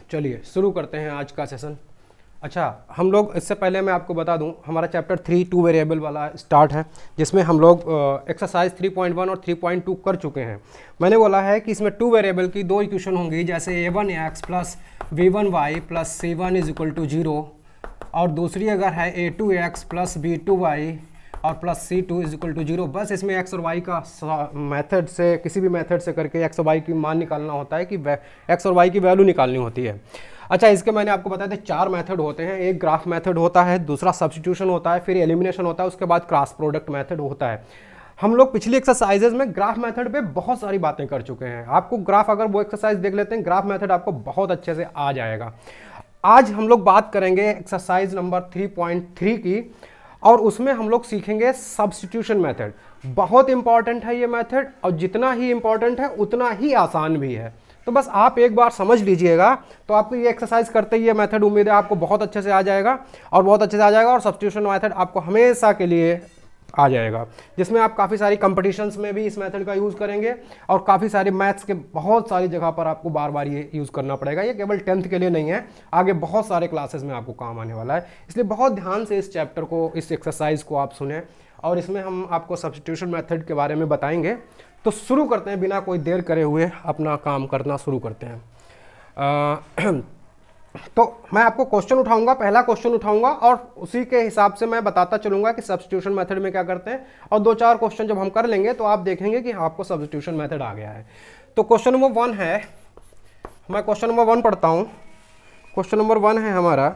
चलिए शुरू करते हैं आज का सेशन। अच्छा, हम लोग इससे पहले मैं आपको बता दूं, हमारा चैप्टर 3 2 वेरिएबल वाला स्टार्ट है, जिसमें हम लोग एक्सरसाइज 3.1 और 3.2 कर चुके हैं। मैंने बोला है कि इसमें 2 वेरिएबल की 2 इक्वेशन होंगी, जैसे a1x plus v1y plus c1 is equal to 0, और दूसरी अगर है a2x प्लस b2y और plus c2 is equal to 0। बस इसमें x और y का मेथड से, किसी भी मेथड से करके x और y की मान निकालना होता है कि x और y की वैल्यू निकालनी होती है। अच्छा, इसके मैंने आपको बताया था 4 मेथड होते हैं। एक ग्राफ मेथड होता है, दूसरा सब्स्टिट्यूशन होता है, फिर एलिमिनेशन होता है, उसके बाद क्रॉस प्रोडक्ट मेथड होता है। हम लोग पिछली एक्सरसाइजेज में ग्राफ मेथड पे बहुत सारी बातें कर चुके हैं। आपको ग्राफ, अगर वो एक्सरसाइज देख लेते हैं, ग्राफ मेथड आपको बहुत अच्छे से आ जाएगा। आज हम लोग बात करेंगे एक्सरसाइज नंबर 3.3 की, और उसमें हम लोग सीखेंगे सब्स्टिट्यूशन मेथड। बहुत इंपॉर्टेंट है ये मेथड, और जितना ही इंपॉर्टेंट है उतना ही आसान भी है। तो बस आप एक बार समझ लीजिएगा, तो आपको ये एक्सरसाइज करते ही ये मेथड उम्मीद है आपको बहुत अच्छे से आ जाएगा, और बहुत अच्छे से आ जाएगा। और सब्स्टिट्यूशन मेथड आपको हमेशा के लिए आ जाएगा, जिसमें आप काफ़ी सारी कंपटीशंस में भी इस मेथड का यूज़ करेंगे, और काफ़ी सारे मैथ्स के बहुत सारी जगह पर आपको बार बार ये यूज़ करना पड़ेगा। ये केवल 10th के लिए नहीं है, आगे बहुत सारे क्लासेस में आपको काम आने वाला है। इसलिए बहुत ध्यान से इस चैप्टर को, इस एक्सरसाइज को आप सुने, और इसमें हम आपको सब्स्टिट्यूशन मेथड के बारे में बताएंगे। तो शुरू करते हैं, बिना कोई देर करे हुए अपना काम करना शुरू करते हैं। तो मैं आपको क्वेश्चन उठाऊंगा, पहला क्वेश्चन उठाऊंगा, और उसी के हिसाब से मैं बताता चलूंगा कि सब्स्टिट्यूशन मेथड में क्या करते हैं। और 2-4 क्वेश्चन जब हम कर लेंगे तो आप देखेंगे कि आपको सब्स्टिट्यूशन मेथड आ गया है। तो क्वेश्चन नंबर 1 है, मैं क्वेश्चन नंबर 1 पढ़ता हूं। क्वेश्चन नंबर 1 है हमारा,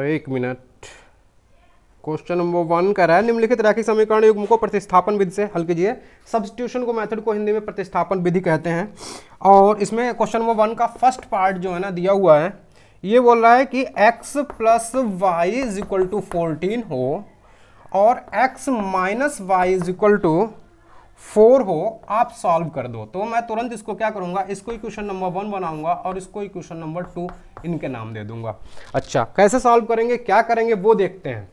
एक मिनट। क्वेश्चन नंबर 1 कह रहा है, निम्नलिखित रैखिक समीकरण युग्म को प्रतिस्थापन विधि से हल कीजिए। सब्स्टिट्यूशन को मेथड को हिंदी में प्रतिस्थापन विधि कहते हैं। और इसमें क्वेश्चन नंबर 1 का फर्स्ट पार्ट जो है ना दिया हुआ है, ये बोल रहा है कि x plus y is equal to 14 हो और x minus y is equal to 4 हो, आप सॉल्व कर दो। तो मैं तुरंत इसको क्या करूंगा, इसको इक्वेशन नंबर 1 बनाऊंगा और इसको इक्वेशन नंबर 2 इनके नाम दे दूंगा। अच्छा, कैसे सॉल्व करेंगे, क्या करेंगे, वो देखते हैं।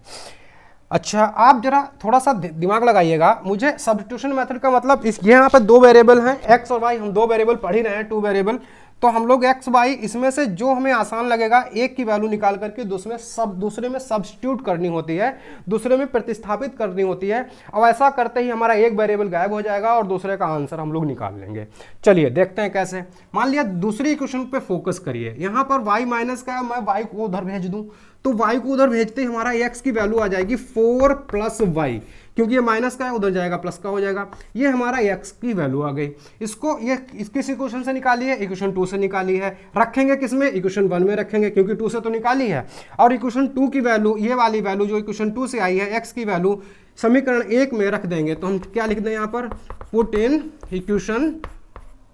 अच्छा, आप जरा थोड़ा सा दिमाग लगाइएगा। मुझे सब्स्टिट्यूशन मेथड का मतलब, इस यहाँ पे 2 वेरिएबल हैं, x और y। हम 2 वेरिएबल पढ़ ही रहे हैं, 2 वेरिएबल। तो हम लोग x y इसमें से जो हमें आसान लगेगा, एक की वैल्यू निकाल करके दूसरे में सब्स्टिट्यूट करनी होती है, दूसरे में प्रतिस्थापित करनी होती है। अब ऐसा करते ही हमारा एक वेरिएबल गायब हो जाएगा और दूसरे का आंसर हम लोग निकाल लेंगे। चलिए देखते हैं कैसे। मान लिया दूसरी इक्वेशन पे फोकस करिए। यहाँ पर y माइनस का है, मैं y को उधर भेज दूं, तो y को उधर भेजते ही हमारा x की वैल्यू आ जाएगी 4 प्लस y, क्योंकि ये माइनस का है, उधर जाएगा प्लस का हो जाएगा। ये हमारा x की वैल्यू आ गई। इसको ये किस इक्वेशन से निकाली है, इक्वेशन 2 से निकाली है। रखेंगे किसमें, इक्वेशन 1 में रखेंगे, क्योंकि 2 से तो निकाली है। और इक्वेशन 2 की वैल्यू, ये वाली वैल्यू जो इक्वेशन 2 से आई है, x की वैल्यू समीकरण 1 में रख देंगे। तो हम क्या लिख दें यहाँ पर, पुट इन इक्वेशन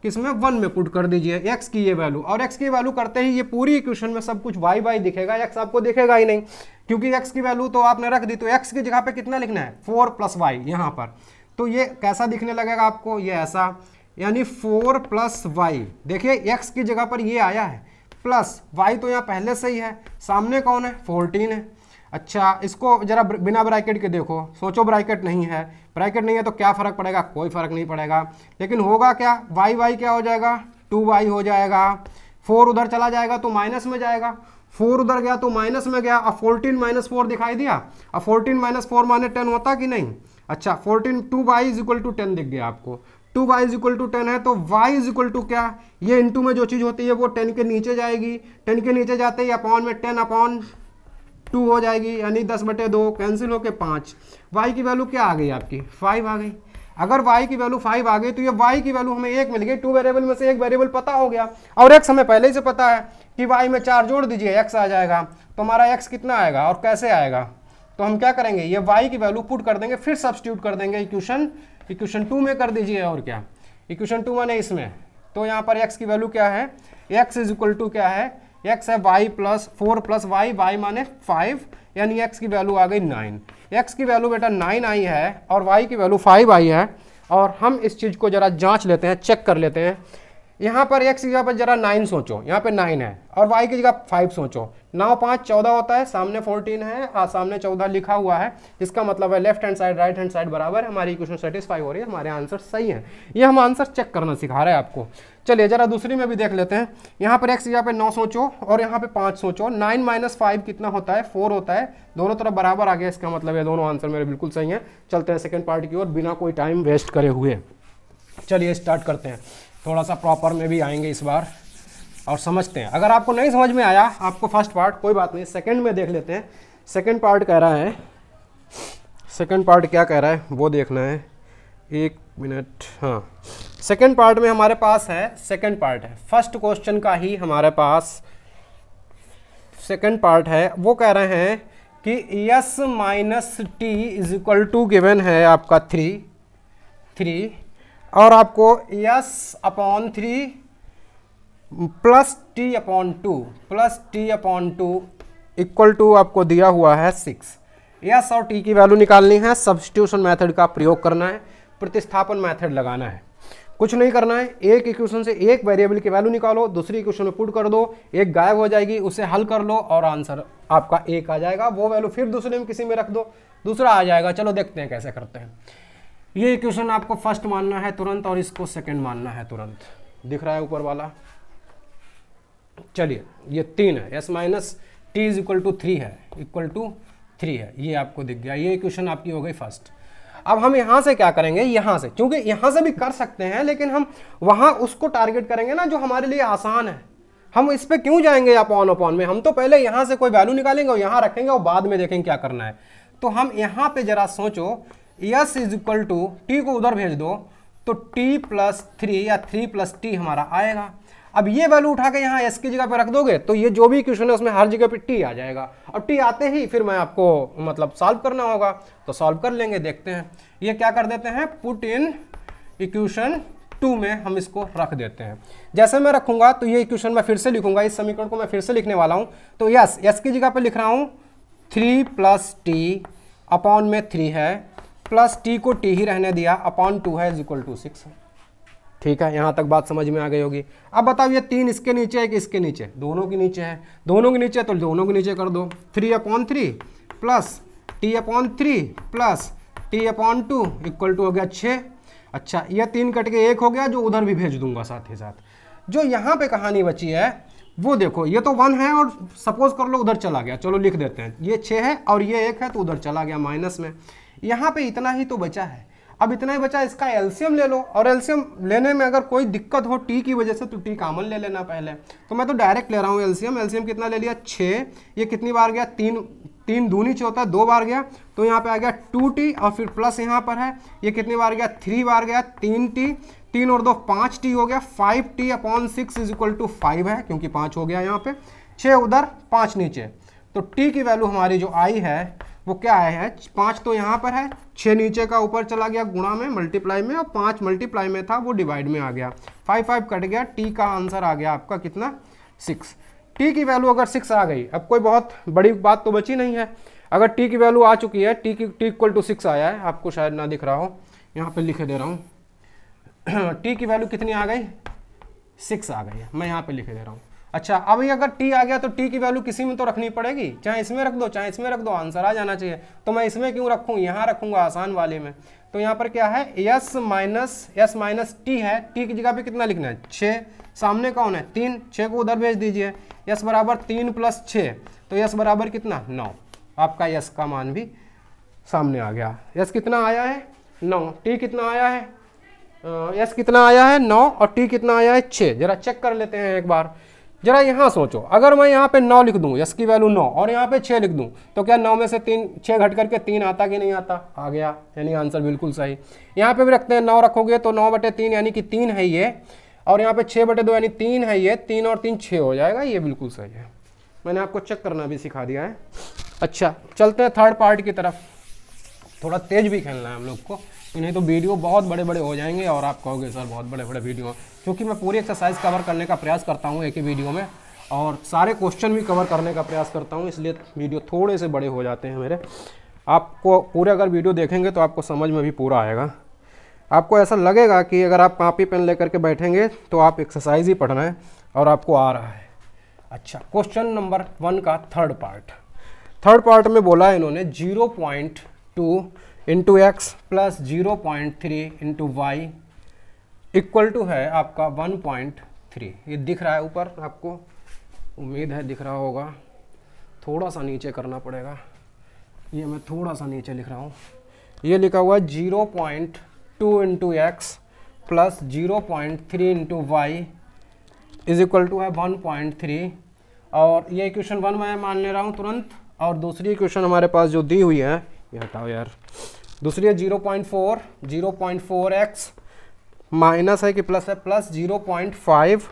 किसमें, 1 में पुट कर दीजिए x की ये वैल्यू। और x की वैल्यू करते ही ये पूरी इक्वेशन में सब कुछ y दिखेगा, x आपको दिखेगा ही नहीं, क्योंकि x की वैल्यू तो आपने रख दी। तो x की जगह पे कितना लिखना है, 4 प्लस y यहाँ पर। तो ये कैसा दिखने लगेगा आपको, ये ऐसा, यानी 4 प्लस y। देखिए x की जगह पर ये आया है, प्लस y तो यहाँ पहले से ही है, सामने कौन है, 14 है। अच्छा, इसको जरा बिना ब्रैकेट के देखो, सोचो ब्रैकेट नहीं है, ब्रैकेट नहीं है तो क्या फ़र्क पड़ेगा, कोई फ़र्क नहीं पड़ेगा। लेकिन होगा क्या, y क्या हो जाएगा, 2y हो जाएगा। 4 उधर चला जाएगा तो माइनस में जाएगा, 4 उधर गया तो माइनस में गया। अब 14 माइनस 4 दिखाई दिया। अब 14 माइनस 4 माने 10 होता कि नहीं। अच्छा, 14 2y इज इक्वल टू 10 दिख गया आपको। 2y इज इक्वल टू 10 है, तो y इज इक्वल टू क्या, ये इंटू में जो चीज़ होती है वो 10 के नीचे जाएगी। 10 के नीचे जाते ही अपॉन में 10 अपॉन 2 हो जाएगी, यानी 10/2 कैंसिल होके 5। y की वैल्यू क्या आ गई आपकी, 5 आ गई। अगर y की वैल्यू 5 आ गई तो ये y की वैल्यू हमें 1 मिल गई। 2 वेरिएबल में से एक वेरिएबल पता हो गया, और x हमें पहले ही से पता है कि y में 4 जोड़ दीजिए x आ जाएगा। तो हमारा x कितना आएगा और कैसे आएगा, तो हम क्या करेंगे, ये y की वैल्यू पुट कर देंगे, फिर सब्स्टिट्यूट कर देंगे इक्वेशन 2 में कर दीजिए। और क्या, इक्वेशन 2 माने इसमें, तो यहाँ पर x की वैल्यू क्या है, x इज इक्वल टू क्या है, x है y plus 4 plus y, y माने 5, यानी x की वैल्यू आ गई 9। x की वैल्यू बेटा 9 आई है और y की वैल्यू 5 आई है। और हम इस चीज़ को जरा जांच लेते हैं, चेक कर लेते हैं। यहाँ पर x की जगह पर जरा 9 सोचो, यहाँ पे 9 है और y की जगह 5 सोचो, 9 5 14 होता है, सामने 14 है, सामने 14 लिखा हुआ है, इसका मतलब है left hand side right hand side बराबर है, हमारी इक्वेशन सेटिस्फाई हो रही है, हमारे आंसर सही है। ये हम आंसर चेक करना सिखा रहे हैं आपको। चलिए जरा दूसरी में भी देख लेते हैं। यहाँ पर x की जगह पे 9 सोचो और यहाँ पे 5 सोचो, 9 - 5 कितना होता है, 4 होता है, दोनों तरफ बराबर आ गया, इसका मतलब है दोनों आंसर मेरे बिल्कुल सही हैं। चलते हैं सेकेंड पार्ट की ओर बिना कोई टाइम वेस्ट करे हुए। चलिए स्टार्ट करते हैं, थोड़ा सा प्रॉपर में भी आएंगे इस बार और समझते हैं। अगर आपको नहीं समझ में आया आपको फर्स्ट पार्ट, कोई बात नहीं, सेकंड में देख लेते हैं। सेकंड पार्ट कह रहा है, सेकंड पार्ट क्या कह रहा है वो देखना है, 1 मिनट। हाँ, सेकंड पार्ट में हमारे पास है, सेकंड पार्ट है फर्स्ट क्वेश्चन का ही हमारे पास सेकंड पार्ट है। वो कह रहे हैं कि s - t = गिवन है आपका 3 और आपको s/3 + t/2 इक्वल टू आपको दिया हुआ है 6। s और t की वैल्यू निकालनी है, सब्स्टिट्यूशन मेथड का प्रयोग करना है, प्रतिस्थापन मेथड लगाना है, कुछ नहीं करना है। एक इक्वेशन से एक वेरिएबल की वैल्यू निकालो, दूसरी इक्वेशन में पुट कर दो, एक गायब हो जाएगी, उसे हल कर लो और आंसर आपका एक आ जाएगा। वो वैल्यू फिर दूसरे में किसी में रख दो, दूसरा आ जाएगा। चलो देखते हैं कैसे करते हैं। ये इक्वेशन आपको फर्स्ट मानना है तुरंत और इसको सेकंड मानना है तुरंत, दिख रहा है ऊपर वाला। चलिए ये 3 है, s - t = 3 है, =3 है, ये आपको दिख गया। ये इक्वेशन आपकी हो गई फर्स्ट। अब हम यहाँ से क्या करेंगे, यहाँ से, क्योंकि यहाँ से भी कर सकते हैं लेकिन हम वहाँ उसको टारगेट करेंगे ना जो हमारे लिए आसान है। हम इस पे क्यों जाएंगे अपॉन में, हम तो पहले यहाँ से कोई वैल्यू निकालेंगे और यहाँ रखेंगे और बाद में देखेंगे क्या करना है। तो हम यहाँ पे जरा सोचो, s = t को उधर भेज दो तो t + 3 या 3 + t हमारा आएगा। अब ये वैल्यू उठा के यहाँ s की जगह पे रख दोगे तो ये जो भी इक्वेशन है उसमें हर जगह पे t आ जाएगा और t आते ही फिर मैं आपको मतलब सॉल्व करना होगा, तो सॉल्व कर लेंगे। देखते हैं, ये क्या कर देते हैं, पुट इन इक्वेशन 2 में हम इसको रख देते हैं। जैसे मैं रखूंगा तो ये इक्वेशन मैं फिर से लिखूंगा, इस समीकरण को मैं फिर से लिखने वाला हूँ। तो s की जगह पे लिख रहा हूँ 3 + t अपॉन में 3 है, प्लस t को t ही रहने दिया, अपॉन 2 है = 6। ठीक है, यहाँ तक बात समझ में आ गई होगी। अब बताओ ये 3 इसके नीचे है कि इसके नीचे, दोनों के नीचे है, दोनों के नीचे तो दोनों के नीचे कर दो। 3/3 plus t/3 plus t/2 equal to हो गया 6। अच्छा, ये 3 कट के 1 हो गया, जो उधर भी भेज दूंगा साथ ही साथ। जो यहाँ पे कहानी बची है वो देखो, ये तो 1 है और सपोज कर लो उधर चला गया, चलो लिख देते हैं, ये 6 है और ये 1 है तो उधर चला गया माइनस में। यहाँ पे इतना ही तो बचा है। अब इतना ही बचा, इसका एलसीएम ले लो और एलसीएम लेने में अगर कोई दिक्कत हो टी की वजह से तो टी कॉमन ले लेना पहले। तो मैं तो डायरेक्ट ले रहा हूँ एलसीएम। एलसीएम कितना ले लिया, 6। ये कितनी बार गया, 3 दूनी 6 होता है, 2 बार गया तो यहाँ पे आ गया 2t और फिर प्लस यहाँ पर है, ये कितनी बार गया, 3 बार गया, 3t, 3 और 2 5t हो गया, 5t/6 = 5 है क्योंकि 5 हो गया यहाँ पे, 6 उधर 5 नीचे। तो t की वैल्यू हमारी जो आई है वो क्या है, 5 तो यहाँ पर है, 6 नीचे का ऊपर चला गया गुणा में, मल्टीप्लाई में, और 5 मल्टीप्लाई में था वो डिवाइड में आ गया, 5 कट गया, टी का आंसर आ गया आपका कितना, 6। टी की वैल्यू अगर 6 आ गई, अब कोई बहुत बड़ी बात तो बची नहीं है। अगर टी की वैल्यू आ चुकी है, टी = 6 आया है, आपको शायद ना दिख रहा हो, यहाँ पे लिखे दे रहा हूँ टी की वैल्यू कितनी आ गई, 6 आ गई है, मैं यहाँ पे लिखे दे रहा हूँ। अच्छा, अभी अगर t आ गया तो t की वैल्यू किसी में तो रखनी पड़ेगी, चाहे इसमें रख दो चाहे इसमें रख दो, आंसर आ जाना चाहिए। तो मैं इसमें क्यों रखूँ, यहाँ रखूँगा आसान वाले में। तो यहाँ पर क्या है, s - t है, t की जगह पे कितना लिखना है, 6, सामने कौन है, 3, 6 को उधर भेज दीजिए, s = 3 + 6, तो s बराबर कितना, 9। आपका s का मान भी सामने आ गया। s कितना आया है, 9, t कितना आया है, s कितना आया है, 9, और t कितना आया है, 6। जरा चेक कर लेते हैं एक बार। जरा यहाँ सोचो, अगर मैं यहाँ पे 9 लिख दूँ, s की वैल्यू 9, और यहाँ पे 6 लिख दूँ, तो क्या 9 में से 6 घट करके 3 आता कि नहीं आता, आ गया, यानी आंसर बिल्कुल सही। यहाँ पे भी रखते हैं, 9 रखोगे तो 9/3 यानी कि 3 है ये, और यहाँ पे 6/2 यानी 3 है ये, 3 और 3 6 हो जाएगा, ये बिल्कुल सही है। मैंने आपको चेक करना भी सिखा दिया है। अच्छा, चलते हैं थर्ड पार्ट की तरफ। थोड़ा तेज भी खेलना है हम लोग को, नहीं तो वीडियो बहुत बड़े बड़े हो जाएंगे और आप कहोगे सर बहुत बड़े बड़े वीडियो, क्योंकि मैं पूरी एक्सरसाइज कवर करने का प्रयास करता हूँ एक ही वीडियो में, और सारे क्वेश्चन भी कवर करने का प्रयास करता हूँ, इसलिए वीडियो थोड़े से बड़े हो जाते हैं मेरे। आपको पूरे अगर वीडियो देखेंगे तो आपको समझ में भी पूरा आएगा। आपको ऐसा लगेगा कि अगर आप कॉपी पेन लेकर के बैठेंगे तो आप एक्सरसाइज ही पढ़ना है और आपको आ रहा है। अच्छा, क्वेश्चन नंबर 1 का थर्ड पार्ट में बोला है इन्होंने 0.2 into x plus 0.3 into y equal to है आपका 1.3। ये दिख रहा है ऊपर आपको, उम्मीद है दिख रहा होगा, थोड़ा सा नीचे करना पड़ेगा, ये मैं थोड़ा सा नीचे लिख रहा हूँ। ये लिखा हुआ है 0.2 into x plus 0.3 into y is equal to है 1.3। और ये इक्वेशन 1 मैं मान ले रहा हूँ तुरंत। और दूसरी इक्वेशन हमारे पास जो दी हुई है, ये हटाओ यार, दूसरी है 0.4 एक्स माइनस है कि प्लस है, plus 0.5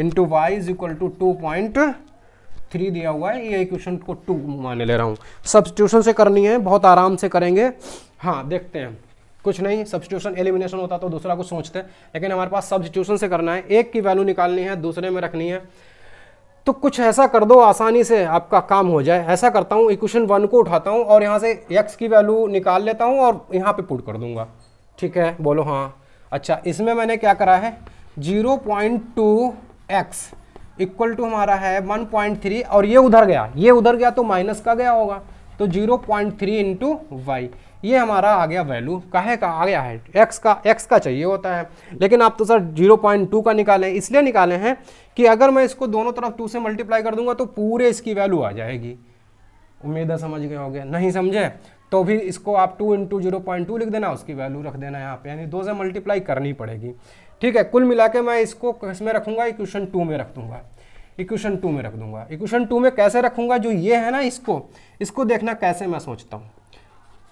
into y is equal to 2.3 दिया हुआ है। ये इक्वेशन को 2 मान ले रहा हूँ। सब्स्टिट्यूशन से करनी है, बहुत आराम से करेंगे। हाँ देखते हैं, कुछ नहीं, सब्स्टिट्यूशन एलिमिनेशन होता तो दूसरा कुछ सोचते, लेकिन हमारे पास सब्स्टिट्यूशन से करना है। एक की वैल्यू निकालनी है, दूसरे में रखनी है, तो कुछ ऐसा कर दो आसानी से आपका काम हो जाए। ऐसा करता हूँ, इक्वेशन 1 को उठाता हूँ और यहाँ से x की वैल्यू निकाल लेता हूँ और यहाँ पे पुट कर दूंगा। ठीक है, बोलो हाँ। अच्छा, इसमें मैंने क्या करा है, 0.2x इक्वल टू हमारा है 1.3 और ये उधर गया तो माइनस का गया होगा, तो 0.3 इंटू वाई, ये हमारा आ गया वैल्यू। काहे का आ गया है, x का चाहिए होता है, लेकिन आप तो सर 0.2 का निकालें, इसलिए निकाले हैं कि अगर मैं इसको दोनों तरफ 2 से मल्टीप्लाई कर दूंगा तो पूरे इसकी वैल्यू आ जाएगी। उम्मीद है समझ गए होंगे, नहीं समझे तो भी इसको आप 2 इंटू 0.2 लिख देना, उसकी वैल्यू रख देना यहाँ पे, यानी 2 से मल्टीप्लाई करनी पड़ेगी। ठीक है, कुल मिला के मैं इसको किसमें रखूंगा, इक्वेशन 2 में रख दूंगा, इक्वेशन 2 में रख दूंगा। इक्वेशन 2 में कैसे रखूंगा, जो ये है ना, इसको देखना कैसे मैं सोचता हूँ।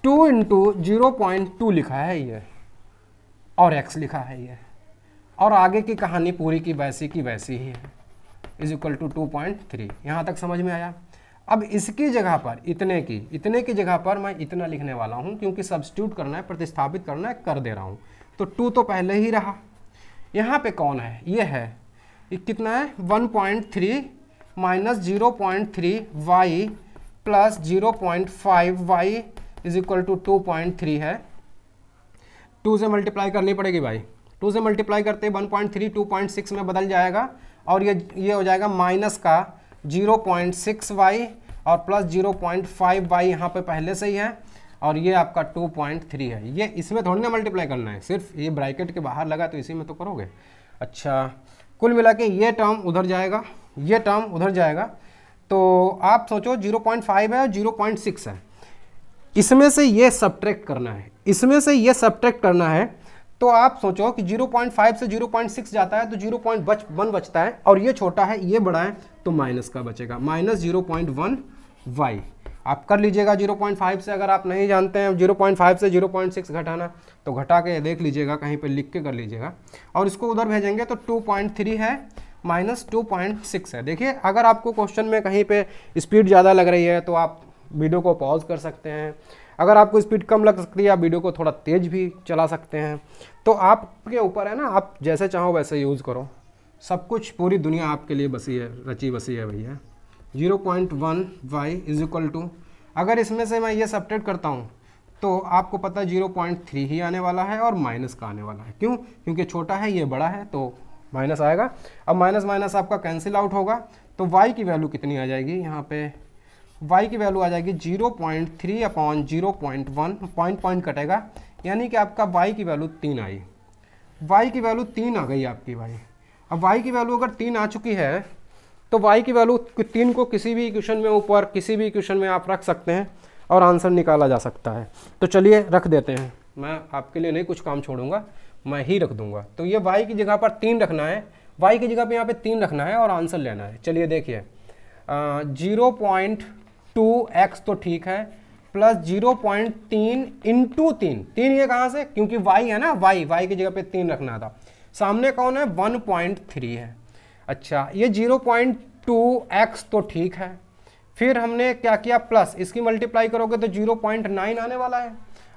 2 इंटू 0.2 लिखा है ये, और x लिखा है ये, और आगे की कहानी पूरी की वैसी ही है, इज इक्वल टू 2.3। यहाँ तक समझ में आया। अब इसकी जगह पर इतने की जगह पर मैं इतना लिखने वाला हूँ, क्योंकि सब्स्टिट्यूट करना है, प्रतिस्थापित करना है, कर दे रहा हूँ। तो 2 तो पहले ही रहा, यहाँ पे कौन है, ये है, ये कितना है 1.3 minus 0.3 y plus 0.5 y is equal to 2.3 है। 2 से मल्टीप्लाई करनी पड़ेगी भाई, 2 से मल्टीप्लाई करते 1.3 2.6 में बदल जाएगा, और ये हो जाएगा माइनस का 0.6 वाई और प्लस 0.5 वाई यहाँ पे पहले से ही है, और ये आपका 2.3 है। ये इसमें थोड़ी ना मल्टीप्लाई करना है, सिर्फ ये ब्रैकेट के बाहर लगा तो इसी में तो करोगे। अच्छा, कुल मिला के ये टर्म उधर जाएगा, ये टर्म उधर जाएगा, तो आप सोचो 0.5 है और 0.6 है, इसमें से ये सब्ट्रैक्ट करना है, इसमें से ये सब्ट्रैक्ट करना है। तो आप सोचो कि 0.5 से 0.6 जाता है तो 0.1 बचता है, और ये छोटा है ये बड़ा है, तो माइनस का बचेगा, माइनस 0.1 वाई। आप कर लीजिएगा 0.5 से, अगर आप नहीं जानते हैं 0.5 से 0.6 घटाना तो घटा के देख लीजिएगा, कहीं पे लिख के कर लीजिएगा, और इसको उधर भेजेंगे तो 2.3 है माइनस 2.6 है। देखिए, अगर आपको क्वेश्चन में कहीं पे स्पीड ज़्यादा लग रही है तो आप वीडियो को पॉज कर सकते हैं, अगर आपको स्पीड कम लग सकती है आप वीडियो को थोड़ा तेज भी चला सकते हैं, तो आपके ऊपर है ना, आप जैसे चाहो वैसे यूज़ करो। सब कुछ, पूरी दुनिया आपके लिए बसी है, रची बसी है भैया। 0.1 वाई इज इक्वल टू, अगर इसमें से मैं ये सब्ट्रैक्ट करता हूँ तो आपको पता है 0.3 ही आने वाला है और माइनस का आने वाला है। क्यों? क्योंकि छोटा है ये बड़ा है, तो माइनस आएगा। अब माइनस माइनस आपका कैंसिल आउट होगा, तो वाई की वैल्यू कितनी आ जाएगी, यहाँ पे y की वैल्यू आ जाएगी 0.3 अपॉन 0.1, पॉइंट कटेगा, यानी कि आपका y की वैल्यू 3 आई, y की वैल्यू 3 आ गई आपकी भाई। अब y की वैल्यू अगर 3 आ चुकी है तो y की वैल्यू 3 को किसी भी इक्वेशन में ऊपर किसी भी इक्वेशन में आप रख सकते हैं और आंसर निकाला जा सकता है। तो चलिए रख देते हैं, मैं आपके लिए नहीं कुछ काम छोड़ूंगा, मैं ही रख दूंगा। तो ये y की जगह पर 3 रखना है, y की जगह पर यहाँ पे 3 रखना है और आंसर लेना है। चलिए देखिए, 0.2x तो ठीक है, प्लस 0.3 इंटू 3 ये कहाँ से, क्योंकि y है ना, y की जगह पे 3 रखना था। सामने कौन है, 1.3 है। अच्छा, ये 0.2x तो ठीक है, फिर हमने क्या किया, प्लस इसकी मल्टीप्लाई करोगे तो 0.9 आने वाला है,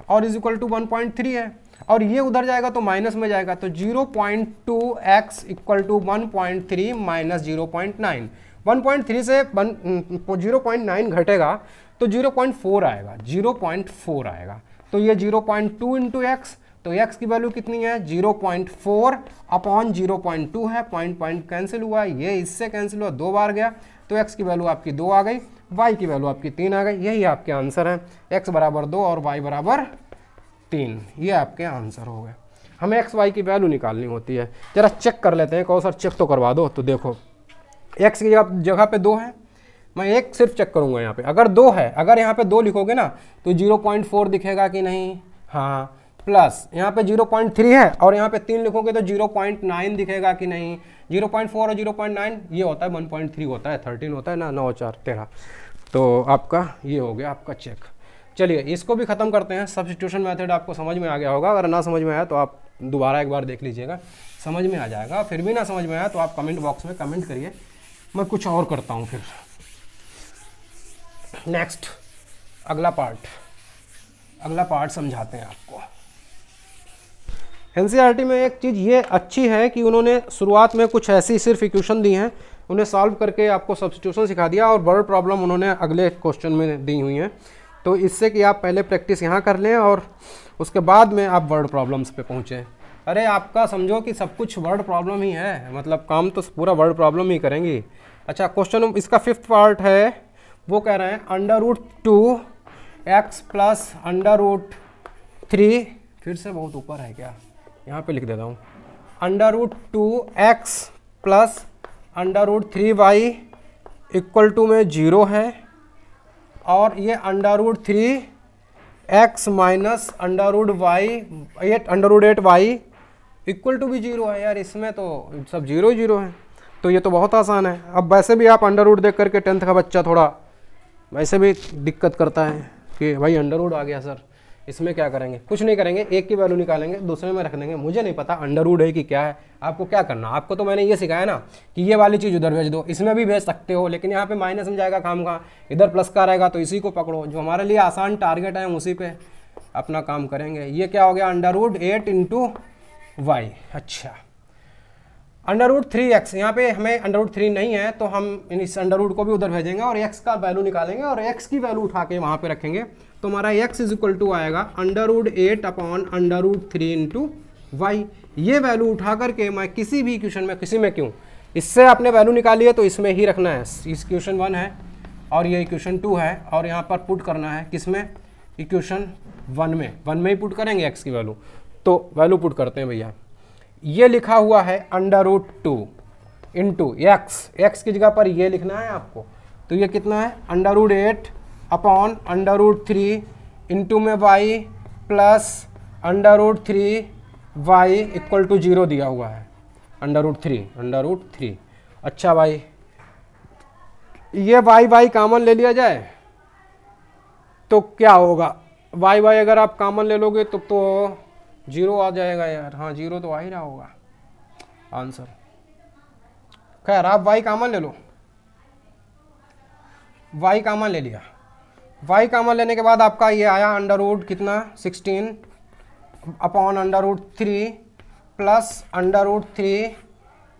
और इज इक्वल टू 1.3 है, और ये उधर जाएगा तो माइनस में जाएगा, तो 0.2x इक्वल टू 1.3 माइनस 0.9। 1.3 से 0.9 घटेगा तो 0.4 आएगा, 0.4 आएगा। तो ये 0.2 इंटू एक्स तो x की वैल्यू कितनी है 0.4 अपॉन 0.2 है, पॉइंट पॉइंट कैंसिल हुआ, ये इससे कैंसिल हुआ, 2 बार गया, तो x की वैल्यू आपकी 2 आ गई, y की वैल्यू आपकी 3 आ गई। यही आपके आंसर है, x बराबर 2 और y बराबर 3, ये आपके आंसर हो गए। हमें x y की वैल्यू निकालनी होती है। जरा चेक कर लेते हैं, कहो सर चेक तो करवा दो। तो देखो x की जगह पे 2 है, मैं एक सिर्फ चेक करूंगा यहाँ पे, अगर 2 है, अगर यहाँ पे 2 लिखोगे ना तो 0.4 दिखेगा कि नहीं, हाँ, प्लस यहाँ पे 0.3 है और यहाँ पे 3 लिखोगे तो 0.9 दिखेगा कि नहीं, 0.4 और 0.9 ये होता है 1.3 होता है, 13 होता है ना, 9 4 13, तो आपका ये हो गया आपका चेक। चलिए इसको भी ख़त्म करते हैं। सब्स्टिट्यूशन मेथड आपको समझ में आ गया होगा, अगर ना समझ में आया तो आप दोबारा एक बार देख लीजिएगा, समझ में आ जाएगा। फिर भी ना समझ में आया तो आप कमेंट बॉक्स में कमेंट करिए, मैं कुछ और करता हूँ। फिर नेक्स्ट अगला पार्ट समझाते हैं आपको। एनसीईआरटी में एक चीज़ ये अच्छी है कि उन्होंने शुरुआत में कुछ ऐसी सिर्फ इक्वेशन दी हैं, उन्हें सॉल्व करके आपको सब्स्टिट्यूशन सिखा दिया और वर्ड प्रॉब्लम उन्होंने अगले क्वेश्चन में दी हुई हैं। तो इससे कि आप पहले प्रैक्टिस यहाँ कर लें और उसके बाद में आप वर्ड प्रॉब्लम्स पे पहुँचें। अरे आपका समझो कि सब कुछ वर्ड प्रॉब्लम ही है, मतलब काम तो पूरा वर्ड प्रॉब्लम ही करेंगी। अच्छा, क्वेश्चन इसका 5th पार्ट है, वो कह रहे हैं √2x प्लस √3, फिर से बहुत ऊपर है क्या, यहाँ पे लिख देता हूँ, √2x plus √3y equal to में 0 है, और ये √3x minus √8y equal to भी 0 है। यार इसमें तो सब 0 ही 0 है, तो ये तो बहुत आसान है। अब वैसे भी आप अंडर रूट देख करके 10th का बच्चा थोड़ा वैसे भी दिक्कत करता है कि भाई अंडर रूट आ गया सर, इसमें क्या करेंगे, कुछ नहीं करेंगे, एक की वैल्यू निकालेंगे, दूसरे में रख देंगे। मुझे नहीं पता अंडर रूट है कि क्या है, आपको क्या करना, आपको तो मैंने ये सिखाया ना कि ये वाली चीज़ उधर भेज दो, इसमें भी भेज सकते हो, लेकिन यहाँ पे माइनस में जाएगा काम का, इधर प्लस का रहेगा, तो इसी को पकड़ो, जो हमारे लिए आसान टारगेट है उसी पे अपना काम करेंगे। ये क्या हो गया, √8 × y। अच्छा, √3x, यहाँ पे हमें √3 नहीं है तो हम इस अंडर रूट को भी उधर भेजेंगे और x का वैल्यू निकालेंगे और x की वैल्यू उठा के वहाँ पे रखेंगे, तो हमारा x इक्वल टू आएगा √8 अपॉन √3 × y। ये वैल्यू उठा करके मैं किसी भी इक्वेशन में, किसी में क्यों, इससे आपने वैल्यू निकाली है तो इसमें ही रखना है। इस इक्वेशन 1 है और ये इक्वेशन 2 है और यहाँ पर पुट करना है किसमें, इक्वेशन 1 में ही पुट करेंगे x की वैल्यू। तो वैल्यू पुट करते हैं भैया, ये लिखा हुआ है √2 इंटू x की जगह पर ये लिखना है आपको, तो ये कितना है √8 अपॉन √3 इंटू में y plus √3y equal to 0 दिया हुआ है, √3। अच्छा भाई, ये y कॉमन ले लिया जाए तो क्या होगा, y अगर आप कॉमन ले लोगे तो 0 आ जाएगा यार, हाँ 0 तो आ ही रहा होगा आंसर। खैर आप y कॉमन ले लो, y कॉमन ले लिया, y कॉमन लेने के बाद आपका ये आया √ कितना 16 अपॉन √3 प्लस √3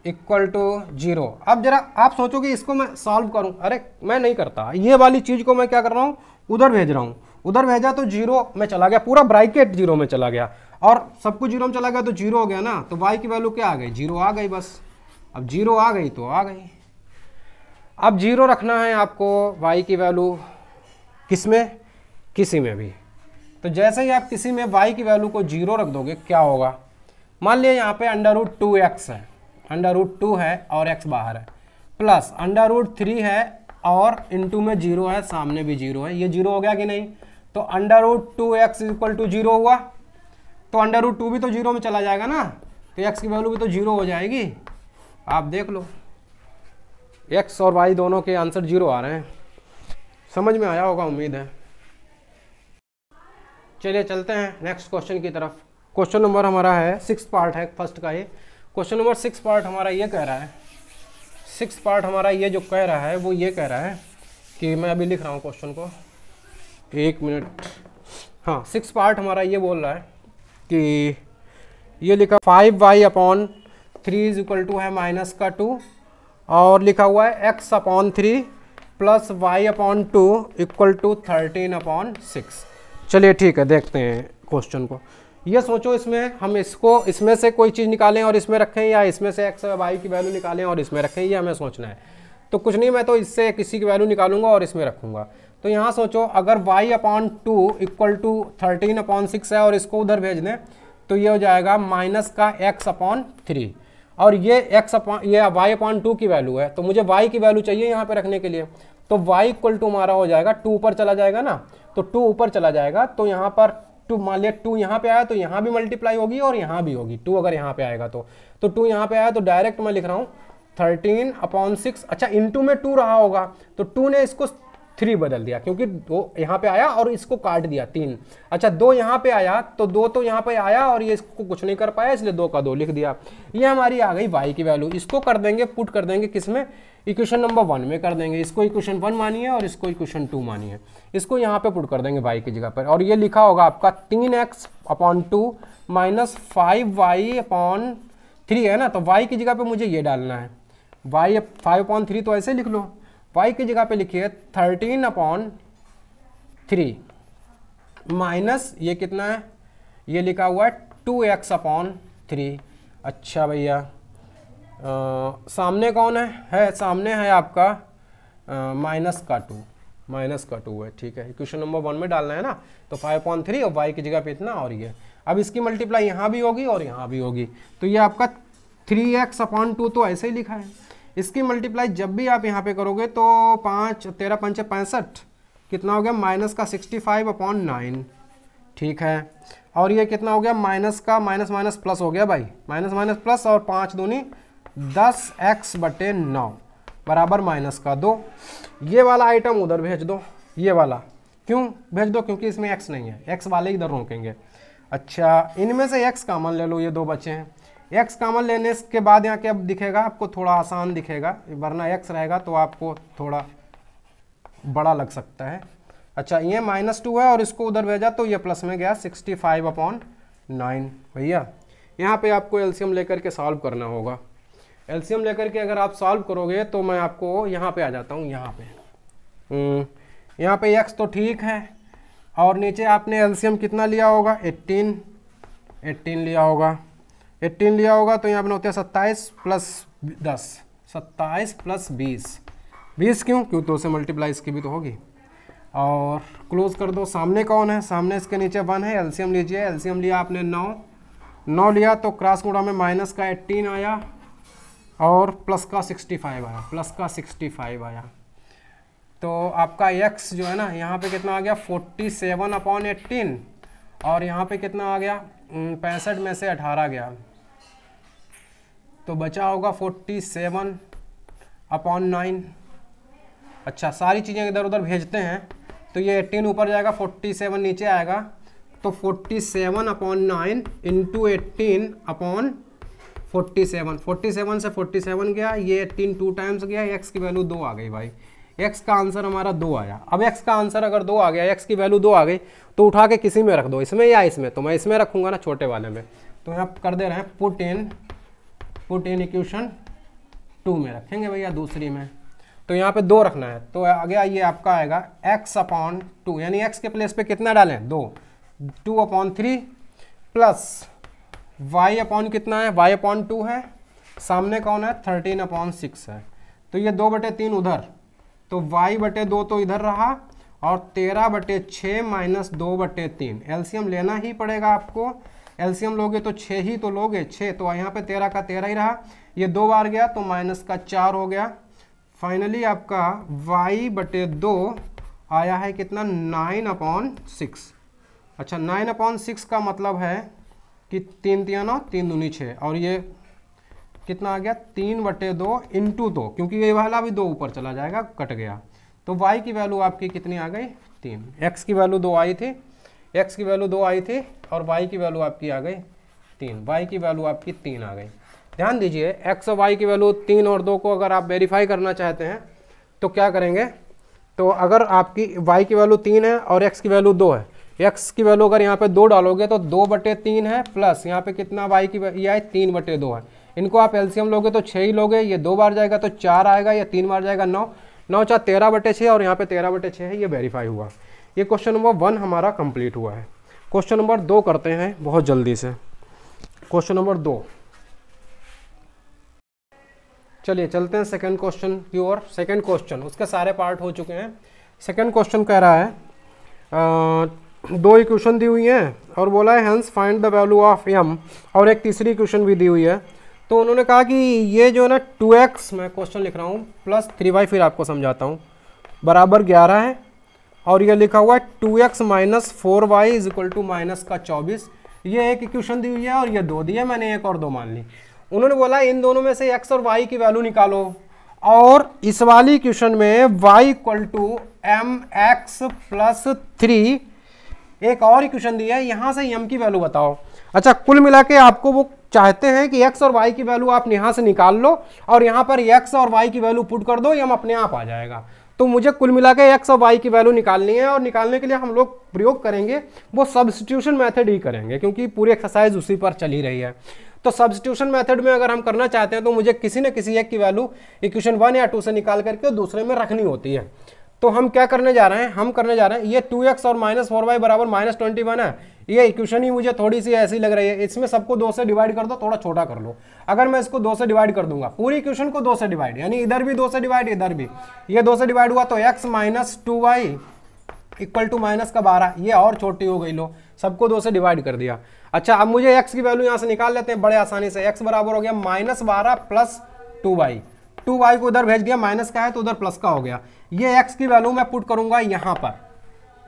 इक्वल टू 0। अब जरा आप सोचो कि इसको मैं सॉल्व करूं, अरे मैं नहीं करता, ये वाली चीज़ को मैं क्या कर रहा हूं, उधर भेज रहा हूं, उधर भेजा तो 0 में चला गया, पूरा ब्रैकेट 0 में चला गया और सब कुछ 0 में चला गया तो 0 हो गया ना, तो y की वैल्यू क्या आ गई, 0 आ गई बस। अब 0 आ गई तो आ गई, अब 0 रखना है आपको y की वैल्यू किसमें, किसी में भी। तो जैसे ही आप किसी में y की वैल्यू को 0 रख दोगे क्या होगा, मान लिया यहाँ पे √2x है, √2 है और x बाहर है, प्लस √3 है और इंटू में 0 है, सामने भी 0 है, ये 0 हो गया कि नहीं, तो √2x इक्वल टू 0 हुआ, तो √2 भी तो 0 में चला जाएगा ना, तो x की वैल्यू भी तो 0 हो जाएगी। आप देख लो x और y दोनों के आंसर 0 आ रहे हैं, समझ में आया होगा उम्मीद है। चलिए चलते हैं नेक्स्ट क्वेश्चन की तरफ। क्वेश्चन नंबर हमारा है 6 पार्ट है फर्स्ट का, ये क्वेश्चन नंबर 6 पार्ट हमारा ये कह रहा है, 6 पार्ट हमारा ये जो कह रहा है वो ये कह रहा है कि मैं अभी लिख रहा हूँ क्वेश्चन को, 1 मिनट। हाँ, 6 पार्ट हमारा ये बोल रहा है कि ये लिखा 5y अपॉन 3 इक्वल टू है -2 और लिखा हुआ है x/3 plus y/2 equal to 13/6। चलिए ठीक है, देखते हैं क्वेश्चन को। ये सोचो इसमें हम इसको इसमें से कोई चीज़ निकालें और इसमें रखें, या इसमें से एक्स वाई की वैल्यू निकालें और इसमें रखें, ये हमें सोचना है। तो कुछ नहीं, मैं तो इससे किसी की वैल्यू निकालूंगा और इसमें रखूंगा। तो यहाँ सोचो अगर y/2 इक्वल टू 13/6 है और इसको उधर भेज दें तो ये हो जाएगा माइनस का x/3, और ये y/2 की वैल्यू है, तो मुझे y की वैल्यू चाहिए यहाँ पे रखने के लिए। तो y इक्वल टू हमारा हो जाएगा 2 ऊपर चला जाएगा ना, तो 2 ऊपर चला जाएगा, तो यहाँ पर 2 मान लिया 2 यहाँ पे आया तो यहाँ भी मल्टीप्लाई होगी और यहाँ भी होगी 2 अगर यहाँ पे आएगा तो 2 यहाँ पे आया तो डायरेक्ट मैं लिख रहा हूँ 13/6। अच्छा इंटू में 2 रहा होगा तो 2 ने इसको 3 बदल दिया, क्योंकि 2 यहाँ पे आया और इसको काट दिया 3। अच्छा 2 यहाँ पे आया तो 2 तो यहाँ पे आया और ये इसको कुछ नहीं कर पाया, इसलिए 2 का 2 लिख दिया। ये हमारी आ गई y की वैल्यू। इसको कर देंगे पुट कर देंगे किसमें, इक्वेशन नंबर 1 में कर देंगे। इसको इक्वेशन 1 मानिए और इसको इक्वेशन 2 मानिए। इसको यहाँ पे पुट कर देंगे y की जगह पर, और ये लिखा होगा आपका 3x/2 माइनस 5y/3 है ना। तो y की जगह पे मुझे ये डालना है, y 5/3 तो ऐसे लिख लो, y की जगह पे लिखिए 13/3 माइनस ये कितना है, ये लिखा हुआ है 2x/3। अच्छा भैया सामने कौन है सामने है आपका माइनस का 2 है, ठीक है। इक्वेशन नंबर 1 में डालना है ना, तो 5/3 और y की जगह पे इतना, और ये अब इसकी मल्टीप्लाई यहाँ भी होगी और यहाँ भी होगी, तो ये आपका 3x/2 तो ऐसे ही लिखा है। इसकी मल्टीप्लाई जब भी आप यहाँ पे करोगे तो 5 13 5 65 कितना हो गया, माइनस का 65/9, ठीक है। और ये कितना हो गया, माइनस का माइनस माइनस प्लस हो गया भाई, माइनस माइनस प्लस, और 5 दूनी 10x/9 बराबर माइनस का 2। ये वाला आइटम उधर भेज दो, ये वाला क्यों भेज दो, क्योंकि इसमें x नहीं है, x वाले इधर रोकेंगे। अच्छा इनमें से x कॉमन ले लो, ये 2 बचे हैं। x कॉमन लेने के बाद यहाँ क्या दिखेगा आपको, थोड़ा आसान दिखेगा, वरना x रहेगा तो आपको थोड़ा बड़ा लग सकता है। अच्छा ये -2 है और इसको उधर भेजा तो ये प्लस में गया 65/9। भैया यहाँ पे आपको एलसीएम लेकर के सॉल्व करना होगा। एलसीएम लेकर के अगर आप सॉल्व करोगे तो मैं आपको यहाँ पे आ जाता हूँ, यहाँ पे x तो ठीक है, और नीचे आपने एलसीएम कितना लिया होगा, 18 लिया होगा, 18 लिया होगा, तो यहाँ पे होते हैं 27 + 10, 27 + 20 क्यों, क्यों तो से मल्टीप्लाई इसकी भी तो होगी। और क्लोज कर दो। सामने कौन है, सामने इसके नीचे 1 है, एलसीएम लीजिए। एलसीएम लिया आपने 9 लिया तो क्रॉस गुणा में माइनस का 18 आया और प्लस का 65 आया, तो आपका x जो है ना यहाँ पे कितना आ गया, 47/18, और यहाँ पे कितना आ गया, 65 में से 18 गया, तो बचा होगा 47/9। अच्छा सारी चीज़ें इधर उधर भेजते हैं तो ये 18 ऊपर जाएगा, 47 नीचे आएगा, तो 47/9 इंटू 18/47, 47 से 47 गया, ये 18 2 टाइम्स गया, x की वैल्यू 2 आ गई भाई। x का आंसर हमारा 2 आया। अब x का आंसर अगर 2 आ गया, x की वैल्यू 2 आ गई, तो उठा के किसी में रख दो, इसमें या इसमें, तो मैं इसमें रखूंगा ना, छोटे वाले में। तो यहाँ कर दे रहे हैं पुट इन इक्वेशन 2 में रखेंगे भैया, दूसरी में। तो यहाँ पे 2 रखना है, तो आ गया ये आपका आएगा x/2, यानी x के प्लेस पे कितना डालें, 2/3 प्लस y/ कितना है, y/2 है, सामने कौन है, 13/6 है, तो ये 2/3 उधर, तो y/2 तो इधर रहा, और 13/6 माइनस 2/3, एलसीएम लेना ही पड़ेगा आपको। एलसीएम लोगे तो 6 ही तो लोगे, 6, तो यहाँ पे 13 का 13 ही रहा, ये 2 बार गया तो माइनस का 4 हो गया। फाइनली आपका y/2 आया है कितना, 9/6। अच्छा 9/6 का मतलब है कि 3 3 9 3 दूनी 6, और ये कितना आ गया, 3/2 इंटू 2, क्योंकि ये वाला भी 2 ऊपर चला जाएगा, कट गया, तो y की वैल्यू आपकी कितनी आ गई, 3। x की वैल्यू 2 आई थी, x की वैल्यू 2 आई थी, और y की वैल्यू आपकी आ गई 3, y की वैल्यू आपकी 3 आ गई। ध्यान दीजिए x और y की वैल्यू 3 और 2 को अगर आप वेरीफाई करना चाहते हैं तो क्या करेंगे, तो अगर आपकी y की वैल्यू 3 है और x की वैल्यू 2 है, x की वैल्यू अगर यहाँ पे 2 डालोगे तो 2/3 है, प्लस यहाँ पे कितना y की ये है 3/2 है, इनको आप एलसीएम लोगे तो 6 ही लोगे, ये 2 बार जाएगा तो 4 आएगा, या 3 बार जाएगा 9, 9 4 13/6, और यहाँ पे 13/6 है, ये वेरीफाई हुआ। ये क्वेश्चन नंबर 1 हमारा कंप्लीट हुआ है। क्वेश्चन नंबर 2 करते हैं बहुत जल्दी से। क्वेश्चन नंबर 2, चलिए चलते हैं सेकंड क्वेश्चन की ओर। सेकंड क्वेश्चन, उसके सारे पार्ट हो चुके हैं। सेकंड क्वेश्चन कह रहा है 2 इक्वेशन दी हुई हैं और बोला है hence find the value of m, और एक तीसरी इक्वेशन भी दी हुई है। तो उन्होंने कहा कि ये जो है ना 2x, मैं क्वेश्चन लिख रहा हूँ, प्लस 3y, फिर आपको समझाता हूँ, बराबर 11 है, और ये लिखा हुआ है 2x minus 4y is equal to minus का 24। ये एक इक्वेशन दी हुई है और ये 2 दी है, मैंने एक और 2 मान ली। उन्होंने बोला इन दोनों में से x और y की वैल्यू निकालो, और इस वाली इक्वेशन में y equal to mx plus 3 एक और इक्वेशन दी है, यहां से m की वैल्यू बताओ। अच्छा, कुल मिला के आपको वो चाहते हैं कि x और y की वैल्यू आप यहां से निकाल लो और यहां पर x और y की वैल्यू पुट कर दो, m अपने आप आ जाएगा। तो मुझे कुल मिला के x और y की वैल्यू निकालनी है, और निकालने के लिए हम लोग प्रयोग करेंगे वो सब्स्टिट्यूशन मेथड ही करेंगे, क्योंकि पूरी एक्सरसाइज उसी पर चल ही रही है। तो सब्स्टिट्यूशन मेथड में अगर हम करना चाहते हैं तो मुझे किसी न किसी एक की वैल्यू इक्वेशन 1 या 2 से निकाल करके दूसरे में रखनी होती है। तो हम क्या करने जा रहे हैं, हम करने जा रहे हैं ये 2x और माइनस 4y बराबर माइनस 21 है। ये इक्वेशन ही मुझे थोड़ी सी ऐसी लग रही है, इसमें सबको 2 से डिवाइड कर दो, थोड़ा छोटा कर लो। अगर मैं इसको 2 से डिवाइड कर दूंगा, पूरी इक्वेशन को 2 से डिवाइड, यानी इधर भी 2 से डिवाइड, इधर भी, ये 2 से डिवाइड हुआ तो x minus 2y equal to minus का 12, ये और छोटी हो गई, लो सबको 2 से डिवाइड कर दिया। अच्छा, अब मुझे x की वैल्यू यहाँ से निकाल लेते हैं बड़े आसानी से। x बराबर हो गया माइनस 12 प्लस 2y, 2y को उधर भेज दिया, माइनस का है तो उधर प्लस का हो गया। ये x की वैल्यू मैं पुट करूंगा यहाँ पर,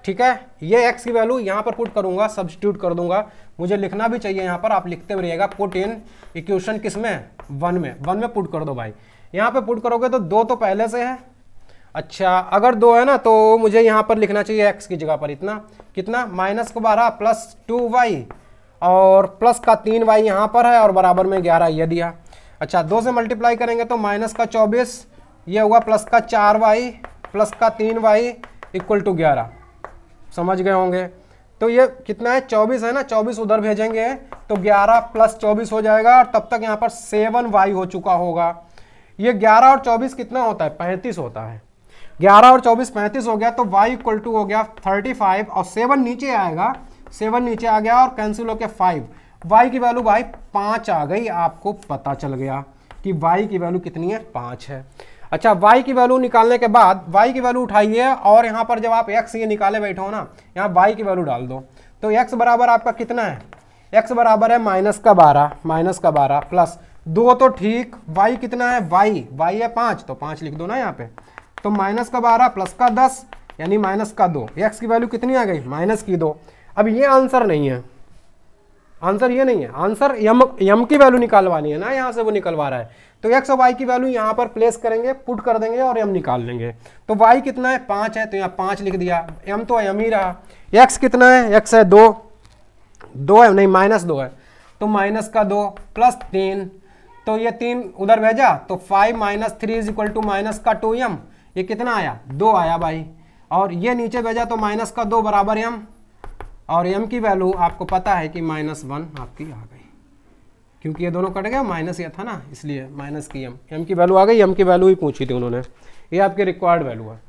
ठीक है, ये x की वैल्यू यहाँ पर पुट करूंगा, सब्स्टिट्यूट कर दूंगा। मुझे लिखना भी चाहिए यहाँ पर, आप लिखते हुए रहिएगा, पुट इन इक्वेशन किसमें, 1 में पुट कर दो भाई। यहाँ पे पुट करोगे तो 2 तो पहले से है। अच्छा, अगर 2 है ना तो मुझे यहाँ पर लिखना चाहिए x की जगह पर इतना, कितना, माइनस का 12 प्लस 2y और प्लस का 3y यहाँ पर है, और बराबर में 11 ये दिया। अच्छा, 2 से मल्टीप्लाई करेंगे तो माइनस का 24, ये हुआ प्लस का 4y प्लस का 3y इक्वल टू 11, समझ गए होंगे। तो ये कितना है, 24 है ना, 24 उधर भेजेंगे तो 11 प्लस 24 हो जाएगा, और तब तक यहाँ पर 7y हो चुका होगा। ये 11 और 24 कितना होता है, 35 होता है। 11 और 24 35 हो गया, तो y इक्वल टू हो गया 35, और 7 नीचे आएगा, 7 नीचे आ गया और कैंसिल होकर 5, y की वैल्यू भाई 5 आ गई। आपको पता चल गया कि y की वैल्यू कितनी है, 5 है। अच्छा, y की वैल्यू निकालने के बाद y की वैल्यू उठाइए, और यहाँ पर जब आप x ये निकाले बैठे हो ना, यहाँ y की वैल्यू डाल दो। तो x बराबर आपका कितना है, x बराबर है माइनस का 12 प्लस 2 तो ठीक, y कितना है, y है 5, तो 5 लिख दो ना यहाँ पे। तो माइनस का 12 प्लस का 10 यानी माइनस का 2, x की वैल्यू कितनी आ गई, माइनस की 2। अब ये आंसर नहीं है, आंसर ये नहीं है, आंसर यम की वैल्यू निकालवानी है ना, यहाँ से वो निकलवा रहा है। तो x और y की वैल्यू यहाँ पर प्लेस करेंगे, पुट कर देंगे और m निकाल लेंगे। तो y कितना है, 5 है, तो यहाँ 5 लिख दिया, m तो m ही रहा। x कितना है, x है 2 है, नहीं माइनस 2 है, तो माइनस का 2 प्लस 3, तो ये 3 उधर भेजा तो 5 minus 3 is equal to minus का 2m, ये कितना आया, 2 आया भाई। और ये नीचे भेजा तो माइनस का 2 बराबर m, और m की वैल्यू आपको पता है कि -1 आपकी आ गई, क्योंकि ये दोनों कट गए, माइनस ये था ना, इसलिए माइनस की m की वैल्यू आ गई। m की वैल्यू ही पूछी थी उन्होंने, ये आपकी रिक्वायर्ड वैल्यू है।